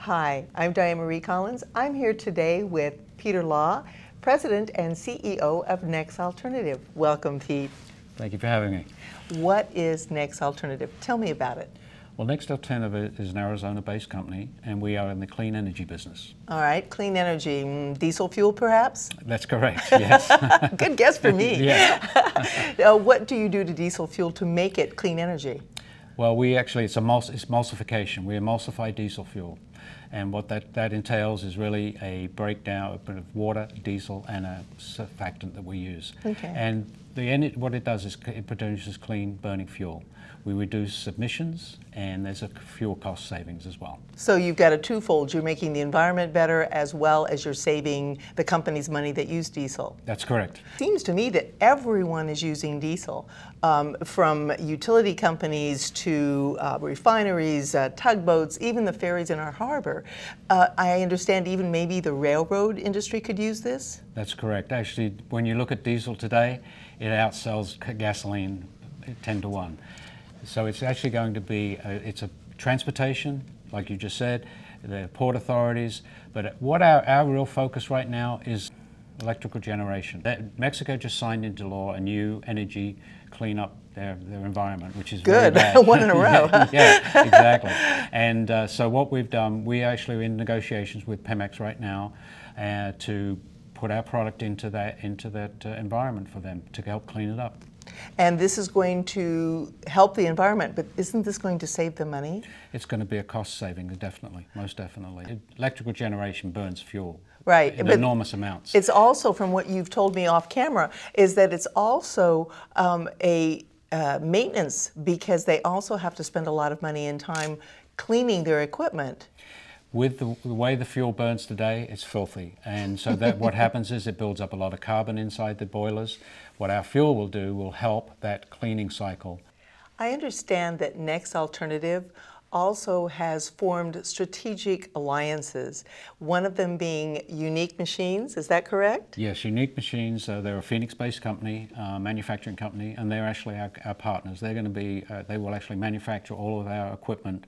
Hi, I'm Diane Marie Collins. I'm here today with Peter Law, President and CEO of Next Alternative. Welcome, Pete. Thank you for having me. What is Next Alternative? Tell me about it. Well, Next Alternative is an Arizona-based company, and we are in the clean energy business. All right, clean energy, diesel fuel perhaps? That's correct, yes. Good guess for me. Yeah. What do you do to diesel fuel to make it clean energy? Well, it's emulsification. We emulsify diesel fuel. And what that entails is really a breakdown of water, diesel, and a surfactant that we use. Okay. And what it does is it produces clean burning fuel. We reduce emissions, and there's a fuel cost savings as well. So you've got a twofold. You're making the environment better as well as you're saving the companies money that use diesel. That's correct. It seems to me that everyone is using diesel, from utility companies to refineries, tugboats, even the ferries in our harbor. I understand even maybe the railroad industry could use this? That's correct. Actually, when you look at diesel today, it outsells gasoline 10 to 1. So it's actually going to be, it's a transportation, like you just said, the port authorities, but what our real focus right now is electrical generation. Mexico just signed into law a new energy clean up their environment, which is good. Very bad. One in a row. Yeah, exactly. And so what we've done, we actually are in negotiations with Pemex right now to put our product into that environment for them to help clean it up. And this is going to help the environment, but isn't this going to save them money? It's going to be a cost saving, definitely, most definitely. Electrical generation burns fuel. Right. In enormous amounts. It's also, from what you've told me off camera, is that it's also a maintenance, because they also have to spend a lot of money and time cleaning their equipment. With the way the fuel burns today, it's filthy. And so that what happens is it builds up a lot of carbon inside the boilers. What our fuel will do will help that cleaning cycle. I understand that Next Alternative also has formed strategic alliances, one of them being Unique Machines. Is that correct? Yes, Unique Machines, they're a Phoenix-based company, manufacturing company, and they're actually our partners. They're going to be, they will actually manufacture all of our equipment.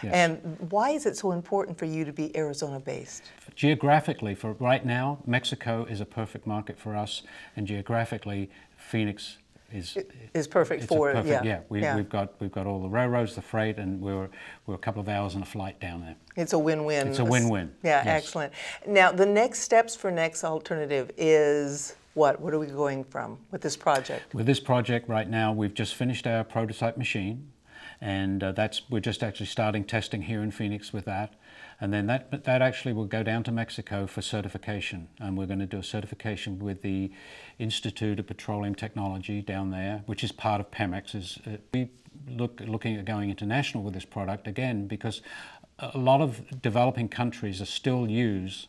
Yes. And why is it so important for you to be Arizona-based? Geographically, for right now, Mexico is a perfect market for us, and geographically, Phoenix is perfect for it. Yeah. We've got all the railroads, the freight, and we're a couple of hours on a flight down there. It's a win-win. It's a win-win. Yeah, yes. Excellent. Now, the next steps for Next Alternative is what? What are we going from with this project? With this project right now, we've just finished our prototype machine. And we're just actually starting testing here in Phoenix with that. And then that actually will go down to Mexico for certification. And we're going to do a certification with the Institute of Petroleum Technology down there, which is part of Pemex. We looking at going international with this product, again, because a lot of developing countries still use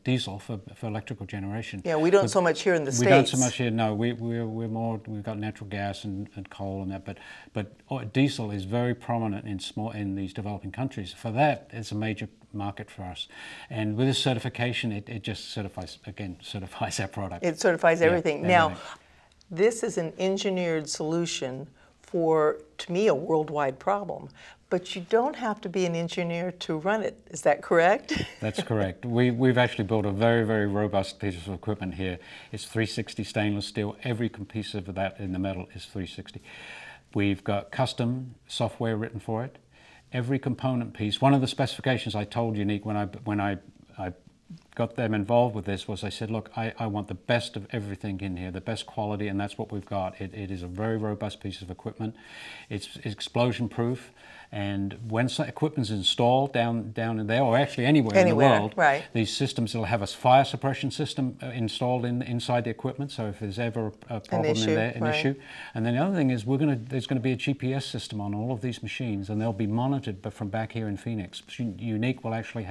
diesel for electrical generation. Yeah, we don't so much here in the States. We don't so much here. No, we're more. We've got natural gas and coal and that, but diesel is very prominent in these developing countries. For that, it's a major market for us. And with this certification, it just certifies our product. It certifies everything. Yeah, now, this is an engineered solution for, to me, a worldwide problem. But you don't have to be an engineer to run it. Is that correct? That's correct. We've actually built a very, very robust piece of equipment here. It's 360 stainless steel. Every piece of that in the metal is 360. We've got custom software written for it. Every component piece. One of the specifications I told Unique when I got them involved with this was I said, look, I want the best of everything in here, the best quality, and that's what we've got. It is a very robust piece of equipment. It's explosion proof. And when equipment is installed down in there, or actually anywhere in the world, right. These systems will have a fire suppression system installed inside the equipment. So if there's ever a problem in there, an issue. And then the other thing is there's going to be a GPS system on all of these machines, and they'll be monitored from back here in Phoenix. Unique will actually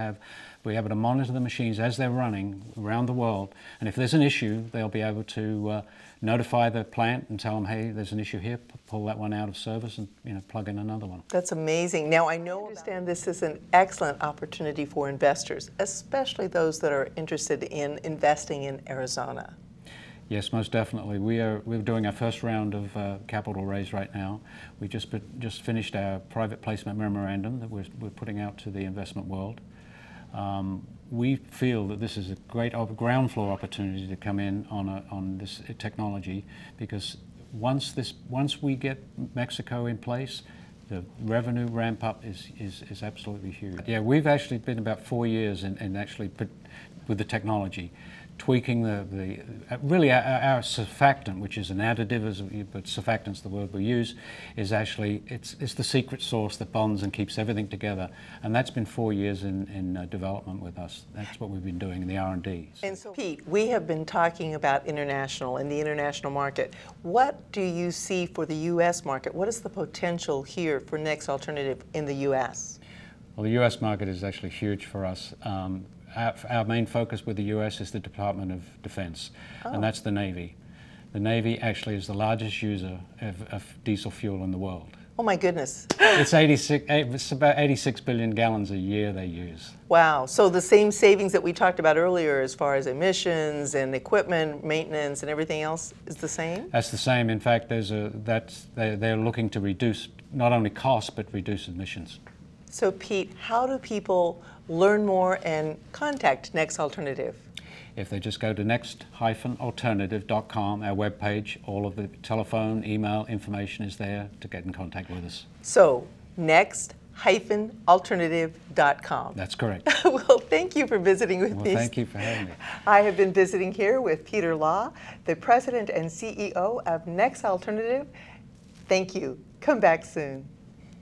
be able to monitor the machines as they're running around the world. And if there's an issue, they'll be able to notify the plant and tell them, hey, there's an issue here, pull that one out of service and plug in another one. That's amazing. Now, I understand this is an excellent opportunity for investors, especially those that are interested in investing in Arizona. Yes, most definitely. We're doing our first round of capital raise right now. We just finished our private placement memorandum that we're putting out to the investment world. We feel that this is a great ground floor opportunity to come in on this technology, because once we get Mexico in place, the revenue ramp up is absolutely huge. Yeah, we've actually been about 4 years in actually with the technology, tweaking really our surfactant, which is an additive, but surfactant's the word we use, is actually, it's the secret sauce that bonds and keeps everything together. And that's been 4 years in development with us. That's what we've been doing in the R&D. And so, Pete, we have been talking about international and the international market. What do you see for the U.S. market? What is the potential here for Next Alternative in the U.S.? Well, the U.S. market is actually huge for us. Our main focus with the U.S. is the Department of Defense, and that's the Navy. The Navy actually is the largest user of diesel fuel in the world. Oh my goodness. It's about 86 billion gallons a year they use. Wow, so the same savings that we talked about earlier as far as emissions and equipment, maintenance and everything else is the same? That's the same. In fact, they're looking to reduce not only costs but reduce emissions. So Pete, how do people learn more and contact Next Alternative? If they just go to next-alternative.com, our webpage, all of the telephone, email information is there to get in contact with us. So, next-alternative.com. That's correct. Well, thank you for visiting with me. Well, thank you for having me. I have been visiting here with Peter Law, the President and CEO of Next Alternative. Thank you. Come back soon.